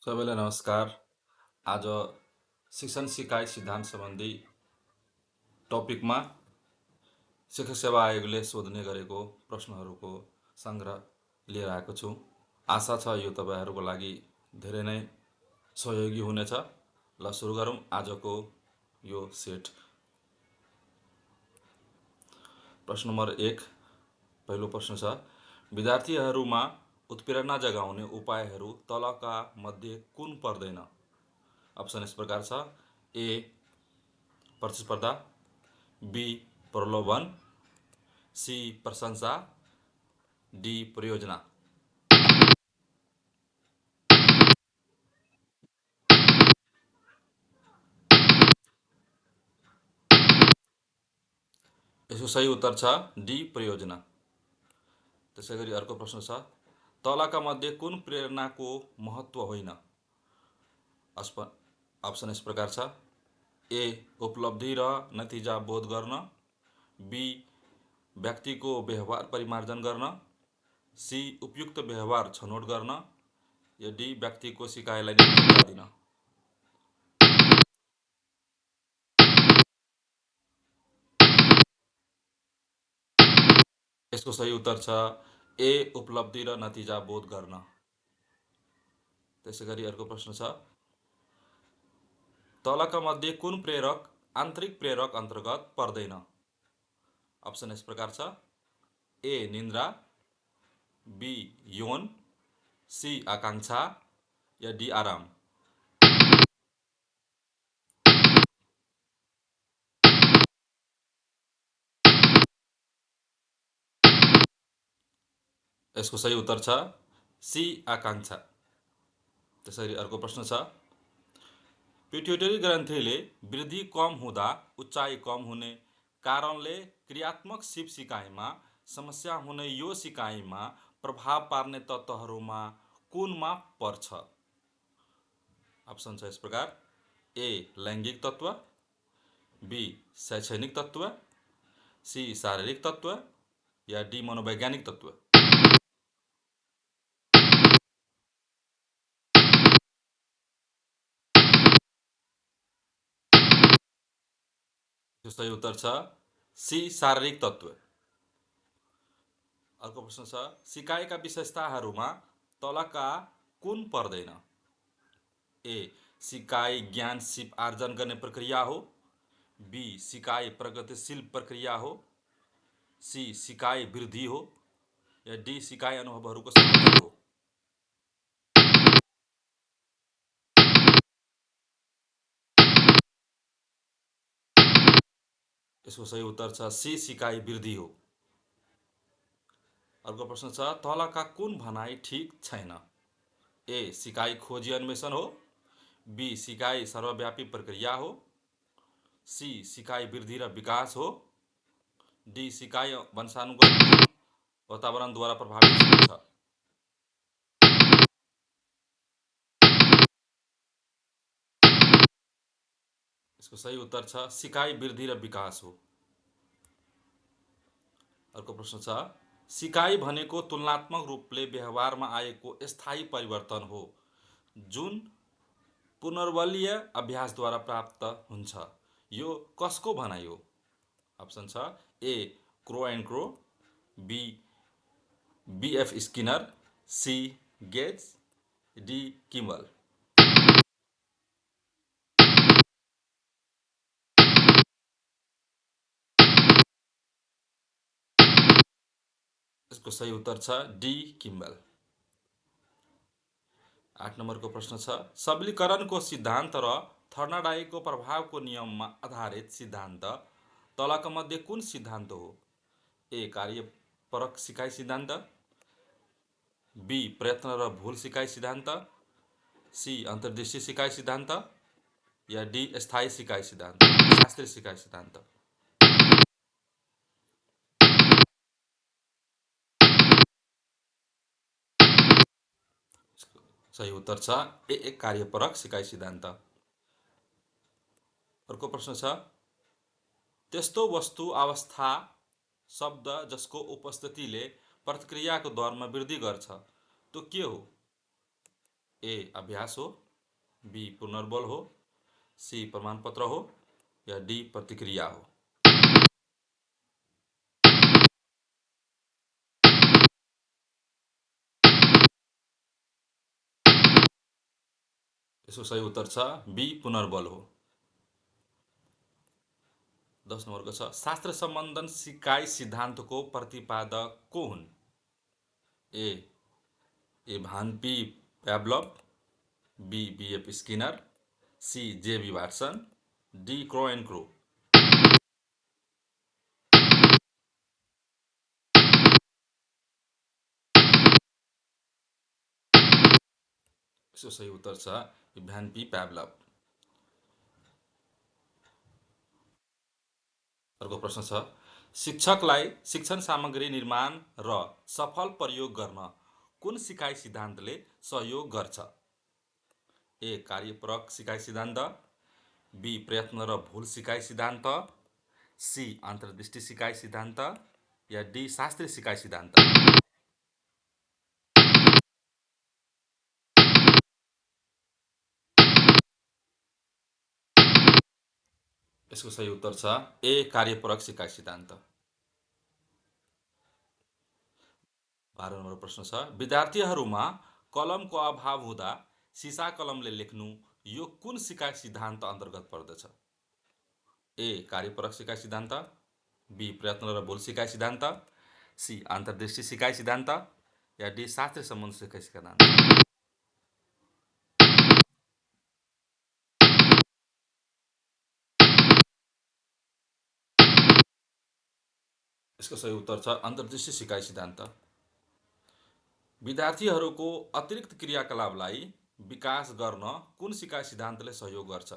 सबैलाई नमस्कार। आज शिक्षण सिकाइ सिद्धान्त सम्बन्धी टपिकमा शिक्षक सेवा आयोगले सोध्ने गरेको प्रश्नहरूको सङ्ग्रह लिएर आएको छु। आशा छ यो तपाईँहरूको लागि धेरै नै सहयोगी हुनेछ। ल सुरु गरौँ आजको यो सेट। प्रश्न नम्बर 1, पहिलो प्रश्न छ, विद्यार्थीहरूमा उत्प्रेरणा जगाउने उपायहरू तलका मध्ये कुन पर्दैन? अप्सन यस प्रकार छ, ए प्रतिस्पर्धा, बी प्रलोभन, सी प्रशंसा, डी परियोजना। यसको सही उत्तर छ डी परियोजना। त्यसै गरी अर्को प्रश्न छ, तलका मध्ये कुन प्रेरणाको महत्त्व होइन? अप्सन यस प्रकार छ, ए उपलब्धि र नतिजा बोध गर्न, बी व्यक्तिको व्यवहार परिमार्जन गर्न, सी उपयुक्त व्यवहार छनौट गर्न, या डी व्यक्तिको सिकाइलाई नेतृत्व दिन। यसको सही उत्तर छ ए उपलब्धि र नतिजा बोध गर्न। त्यसै गरी अर्को प्रश्न छ, तलका मध्ये कुन प्रेरक आन्तरिक प्रेरक अन्तर्गत पर्दैन? अप्सन यस प्रकार छ, ए निन्द्रा, बी यौन, सी आकांक्षा, या डी आराम। यसको सही उत्तर छ सी आकांक्षा। त्यसरी अर्को प्रश्न छ, पिट्युटरी ग्रन्थीले वृद्धि कम हुँदा उचाइ कम हुने कारणले क्रियात्मक सिप सिकाइमा समस्या हुने यो सिकाइमा प्रभाव पार्ने तत्त्वहरूमा कुनमा पर्छ? अप्सन छ यस प्रकार, ए लैङ्गिक तत्त्व, बी शैक्षणिक तत्त्व, सी शारीरिक तत्त्व, या डी मनोवैज्ञानिक तत्त्व। सही उत्तर छ सी शारीरिक तत्त्व। अर्को प्रश्न छ, सिकाइका विशेषताहरूमा तलका कुन पर्दैन? ए सिकाइ ज्ञान सिप आर्जन गर्ने प्रक्रिया हो, बी सिकाइ प्रगतिशील प्रक्रिया हो, सी सिकाइ वृद्धि हो, या डी सिकाइ अनुभवहरूको समन्वय हो। यसको सही उत्तर छ सी सिकाइ वृद्धि हो। अर्को प्रश्न छ, तलका कुन भनाइ ठिक छैन? ए सिकाइ खोजी अन्वेषण हो, बी सिकाइ सर्वव्यापी प्रक्रिया हो, सी सिकाइ वृद्धि र विकास हो, डी सिकाइ वंशानुगत वातावरणद्वारा प्रभावित हुन्छ। यसको सही उत्तर छ सिकाइ वृद्धि र विकास हो। अर्को प्रश्न छ, सिकाइ भनेको तुलनात्मक रूपले व्यवहारमा आएको स्थायी परिवर्तन हो जुन पुनर्बलीय अभ्यासद्वारा प्राप्त हुन्छ। यो कसको भनाइ हो? अप्सन छ, ए क्रो एन्ड क्रो, बी बीएफ स्किनर, सी गेज, डी किम्बल। यसको सही उत्तर छ डी किम्बल। 8 नम्बरको प्रश्न छ, सबलीकरणको सिद्धान्त र थर्नाडाईको प्रभावको नियममा आधारित सिद्धान्त तलका मध्ये कुन सिद्धान्त हो? ए कार्यपरक सिकाइ सिद्धान्त, बी प्रयत्न र भुल सिकाइ सिद्धान्त, सी अन्तर्दृष्टि सिकाइ सिद्धान्त, या डी स्थायी सिकाइ सिद्धान्त, शास्त्रीय सिकाइ सिद्धान्त। सही उत्तर छ ए कार्यपरक सिकाइ सिद्धान्त। अर्को प्रश्न छ, त्यस्तो वस्तु अवस्था शब्द जसको उपस्थितिले प्रतिक्रियाको दरमा वृद्धि गर्छ त्यो के हो? ए अभ्यास हो, बी पुनर्बल हो, सी प्रमाणपत्र हो, या डी प्रतिक्रिया हो। यसको सही उत्तर छ बी पुनर्बल हो। 10 नम्बरको छ शास्त्र सम्बन्धन सिकाइ सिद्धान्तको प्रतिपादक को हुन्? A Ivan P Pavlov, B BF Skinner, C JB Watson, D Crow and Crow. यसको सही उत्तर छ भ्यान पी प्याब्लभ। अर्को प्रश्न छ शिक्षकलाई शिक्षण सामग्री निर्माण र सफल प्रयोग गर्न कुन सिकाइ सिद्धान्तले सहयोग गर्छ? ए कार्यपरक सिकाइ सिद्धान्त, बी प्रयत्न र भुल सिकाइ सिद्धान्त, सी अन्तर्दृष्टि सिकाइ सिद्धान्त, या डी शास्त्रीय सिकाइ सिद्धान्त। यसको सही उत्तर छ ए कार्यपरक सिकाइ सिद्धान्त। 12 नम्बर प्रश्न छ विद्यार्थीहरूमा कलमको अभाव हुँदा सिसा कलमले लेख्नु यो कुन सिकाइ सिद्धान्त अन्तर्गत पर्दछ? ए कार्यपरक सिकाइ सिद्धान्त, बी प्रयत्न र भुल सिकाइ सिद्धान्त, सी अन्तर्दृष्टि सिकाइ सिद्धान्त, या डी शास्त्रीय सम्बन्ध सिकाइ सिद्धान्त। यसको सही उत्तर छ अन्तर्दृष्टि सिकाइ सिद्धान्त। विद्यार्थीहरूको अतिरिक्त क्रियाकलापलाई विकास गर्न कुन सिकाइ सिद्धान्तले सहयोग गर्छ?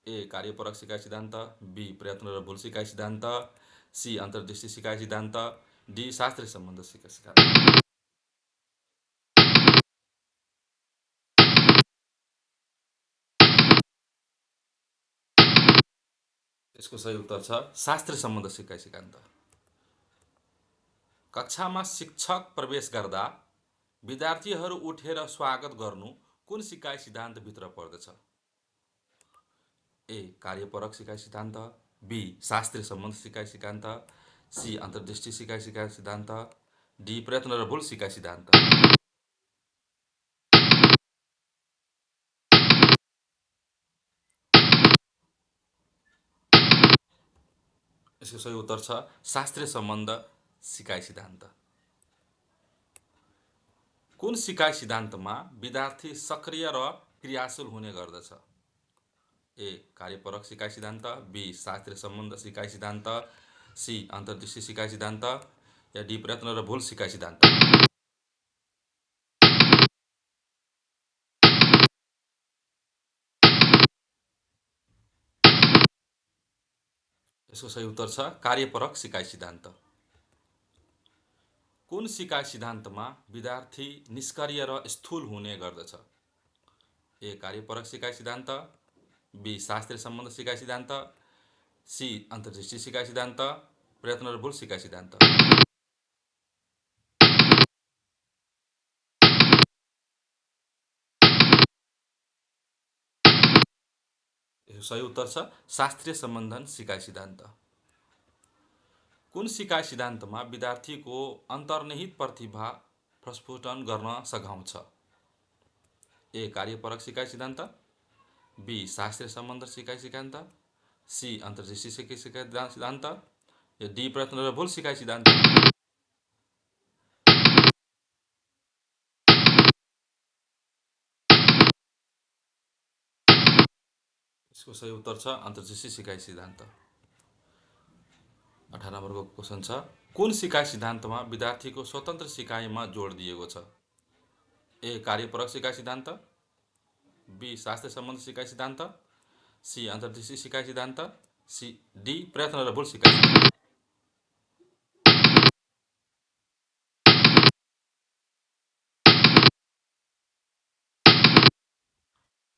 ए कार्यपरक सिकाइ सिद्धान्त, बी प्रयत्न र भुल सिकाइ सिद्धान्त, सी अन्तर्दृष्टि सिकाइ सिद्धान्त, डी शास्त्रीय सम्बन्ध सिकाइ सिद्धान्त। यसको सही उत्तर छ शास्त्रीय सम्बन्ध सिकाइ सिद्धान्त। कक्षामा शिक्षक प्रवेश गर्दा विद्यार्थीहरू उठेर स्वागत गर्नु कुन सिकाइ सिद्धान्तभित्र पर्दछ? ए कार्यपरक सिकाइ सिद्धान्त, बी शास्त्रीय सम्बन्ध सिकाइ सिद्धान्त, सी अन्तर्दृष्टि सिकाइ सिद्धान्त, डी प्रयत्न र भुल सिकाइ सिद्धान्त। यसको सही उत्तर छ शास्त्रीय सम्बन्ध सिकाइ सिद्धान्त। कुन सिकाइ सिद्धान्तमा विद्यार्थी सक्रिय र क्रियाशील हुने गर्दछ? ए कार्यपरक सिकाइ सिद्धान्त, बी शास्त्रीय सम्बन्ध सिकाइ सिद्धान्त, सी अन्तर्दृष्टि सिकाइ सिद्धान्त, या डी प्रयत्न र भुल सिकाइ सिद्धान्त। यसको सही उत्तर छ कार्यपरक सिकाइ सिद्धान्त। कुन सिकाइ सिद्धान्तमा विद्यार्थी निष्क्रिय र स्थूल हुने गर्दछ? ए कार्यपरक सिकाइ सिद्धान्त, बी शास्त्रीय सम्बन्ध सिकाइ सिद्धान्त, सी अन्तर्दृष्टि सिकाइ सिद्धान्त, प्रयत्न र भुल सिकाइ सिद्धान्त। यसको सही उत्तर छ शास्त्रीय सम्बन्धन सिकाइ सिद्धान्त। कुन सिकाइ सिद्धान्तमा विद्यार्थीको अन्तर्निहित प्रतिभा प्रस्फुटन गर्न सघाउँछ? ए कार्यपरक सिकाइ सिद्धान्त, बी शास्त्रीय सम्बन्ध सिकाइ सिद्धान्त, सी अन्तर्दृष्टि सिकाइ सिद्धान्त, या डी प्रयत्न र भुल सिकाइ सिद्धान्त। यसको सही उत्तर छ अन्तर्दृष्टि सिकाइ सिद्धान्त। 18 नम्बरको क्वेसन छ कुन सिकाइ सिद्धान्तमा विद्यार्थीको स्वतन्त्र सिकाइमा जोड दिएको छ? ए कार्यपरक सिकाइ सिद्धान्त, बी शास्त्रीय सम्बन्ध सिकाइ सिद्धान्त, सी अन्तर्दृष्टि सिकाइ सिद्धान्त, सी डी प्रयत्न र भुल सिकाइ सिद्धान्त।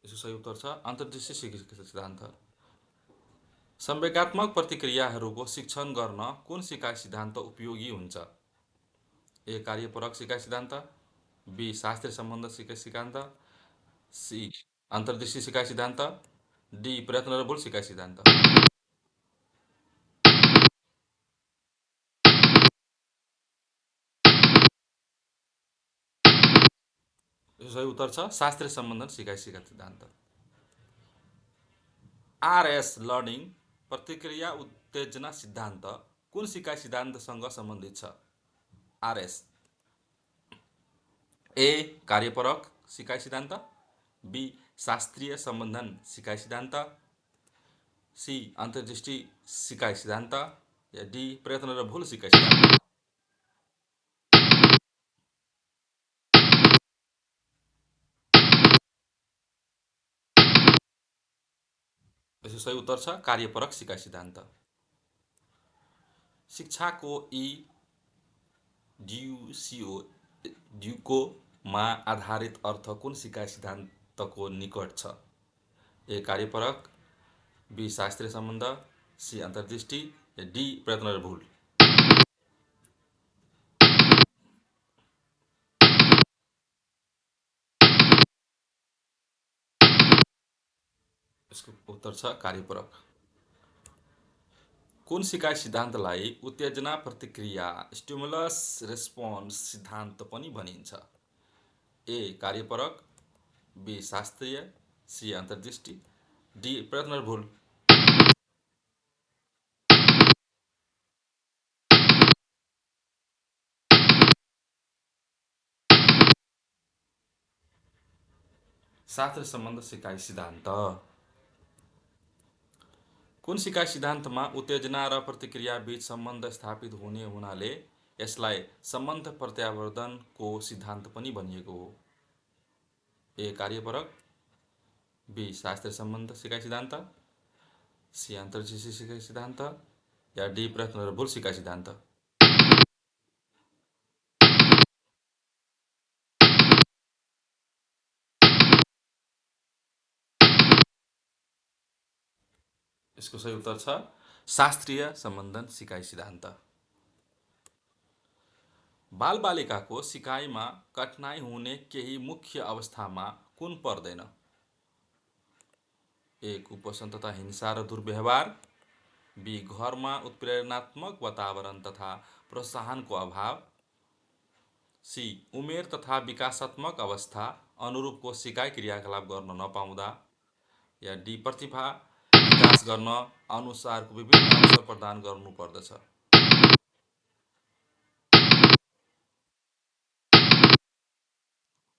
यसको सही उत्तर छ अन्तर्दृष्टि सिकाइ सिद्धान्त। संवेगात्मक प्रतिक्रियाहरूको शिक्षण गर्न कुन सिकाइ सिद्धान्त उपयोगी हुन्छ? ए कार्यपरक सिकाइ सिद्धान्त, बी शास्त्रीय सम्बन्ध सिकाइ सिद्धान्त, सी अन्तर्दृष्टि सिकाइ सिद्धान्त, डी प्रयत्न र भुल सिकाइ सिद्धान्त। यो सही उत्तर छ शास्त्रीय सम्बन्धन सिकाइ सिद्धान्त। आरएस लर्निङ प्रतिक्रिया उत्तेजना सिद्धान्त कुन सिकाइ सिद्धान्तसँग सम्बन्धित छ? आरएस ए कार्यपरक सिकाइ सिद्धान्त, बी शास्त्रीय सम्बन्धन सिकाइ सिद्धान्त, सी अन्तर्दृष्टि सिकाइ सिद्धान्त, या डी प्रयत्न र भुल सिकाइ सिद्धान्त। यसको सही उत्तर छ कार्यपरक सिकाइ सिद्धान्त। शिक्षाको यी ड्युकोमा आधारित अर्थ कुन सिकाइ सिद्धान्तको निकट छ? ए कार्यपरक, बी शास्त्रीय सम्बन्ध, सी अन्तर्दृष्टि, या डी प्रयत्न र भुल। यसको उत्तर छ कार्यपरक। कुन सिकाइ सिद्धान्तलाई उत्तेजना प्रतिक्रिया स्टिमुलस रेस्पोन्स सिद्धान्त पनि भनिन्छ? ए कार्यपरक, बी शास्त्रीय, सी अन्तर्दृष्टि, डी प्रयत्न र भुल। शास्त्रीय सम्बन्ध सिकाइ सिद्धान्त। कुन सिकाइ सिद्धान्तमा उत्तेजना र प्रतिक्रिया बीच सम्बन्ध स्थापित हुने हुनाले यसलाई सम्बन्ध प्रत्यावर्तनको सिद्धान्त पनि भनिएको हो? ए कार्यपरक, बी शास्त्रीय सम्बन्ध सिकाइ सिद्धान्त, सी अन्तर्दृष्टि सिकाइ सिद्धान्त, या डी प्रयत्न र भुल सिकाइ सिद्धान्त। यसको सही उत्तर छ शास्त्रीय सम्बन्धन सिकाइ सिद्धान्त। बालबालिकाको सिकाइमा कठिनाइ हुने केही मुख्य अवस्थामा कुन पर्दैन? ए कुपोषण तथा हिंसा र दुर्व्यवहार, बी घरमा उत्प्रेरणात्मक वातावरण तथा प्रोत्साहनको अभाव, सी उमेर तथा विकासात्मक अवस्था अनुरूपको सिकाइ क्रियाकलाप गर्न नपाउँदा, या डी प्रतिभा विकास गर्न अनुसारको विभिन्न अवसर प्रदान गर्नुपर्दछ।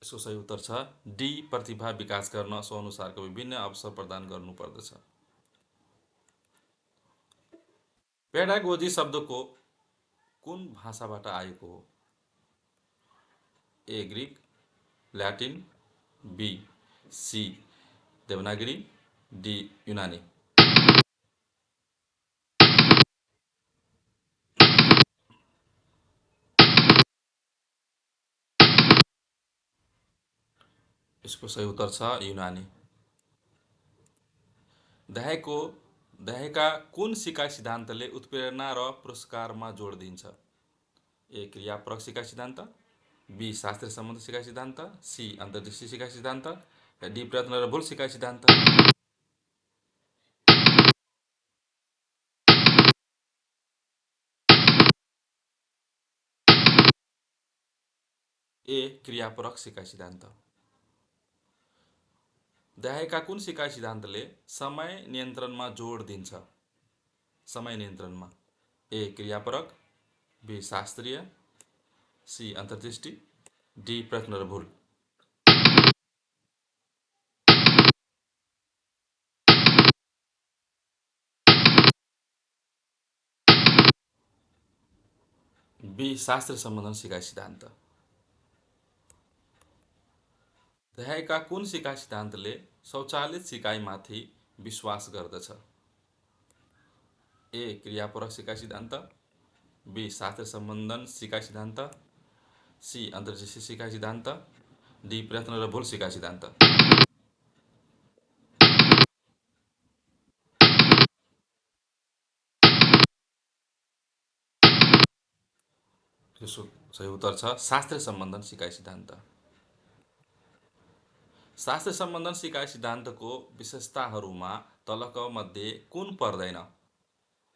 यसको सही उत्तर छ डी प्रतिभा विकास गर्न सो अनुसारको विभिन्न अवसर प्रदान गर्नुपर्दछ। पेडागोजी शब्दको कुन भाषाबाट आएको हो? A Greek, Latin, B C Devanagari, D Yunani. यसको सही उत्तर छ युनानी। देहायका कुन सिकाइ सिद्धान्तले उत्प्रेरणा र पुरस्कारमा जोड दिन्छ? ए क्रियापरक सिकाइ सिद्धान्त, बी शास्त्रीय सम्बन्ध सिकाइ सिद्धान्त, सी अन्तर्दृष्टि सिकाइ सिद्धान्त, या डी प्रयत्न र भुल सिकाइ सिद्धान्त। ए क्रियापरक सिकाइ सिद्धान्त। देहायका कुन सिकाइ सिद्धान्तले समय नियन्त्रणमा जोड दिन्छ? समय नियन्त्रणमा ए क्रियापरक, बी शास्त्रीय, सी अन्तर्दृष्टि, डी प्रयत्न र भुल। बी शास्त्रीय सम्बन्धन सिकाइ सिद्धान्त। देहायका कुन सिकाइ सिद्धान्तले स्वचालित सिकाइमाथि विश्वास गर्दछ? ए क्रियापरक सिकाइ सिद्धान्त, बी शास्त्रीय सम्बन्धन सिकाइ सिद्धान्त, सी अन्तर्दृष्टि सिकाइ सिद्धान्त, डी प्रयत्न र भुल सिकाइ सिद्धान्त। यसको सही उत्तर छ शास्त्रीय सम्बन्धन सिकाइ सिद्धान्त। शास्त्र सम्बन्धन सिकाइ सिद्धान्तको विशेषताहरूमा तलका मध्ये कुन पर्दैन?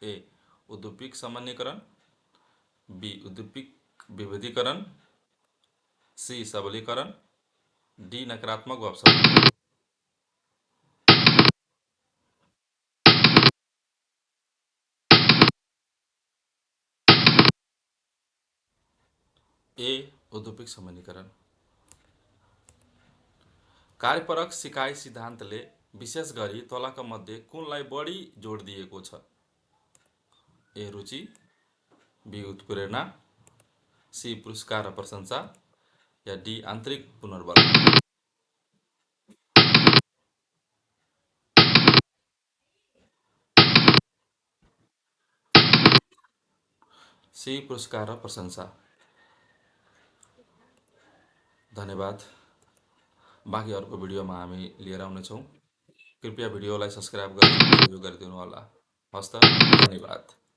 ए. उद्दीपिक सामान्यीकरण, बी. उद्दीपिक विभेदीकरण, सी. सबलीकरण, डी. नकारात्मक वा सबलीकरण। ए. उद्दीपिक सामान्यीकरण। कार्यपरक सिकाइ सिद्धान्तले विशेष गरी तलका मध्ये कुनलाई बढी जोड दिएको छ? ए. रुचि, बी. उत्प्रेरणा, सी. पुरस्कार र प्रशंसा, या डी. आन्तरिक पुनर्बल। सी. पुरस्कार र प्रशंसा। धन्यवाद। बाँकी अर्को भिडियोमा हामी लिएर आउनेछौँ। कृपया भिडियोलाई सब्स्क्राइब गरी सहयोग गरिदिनु होला। हस्त, धन्यवाद।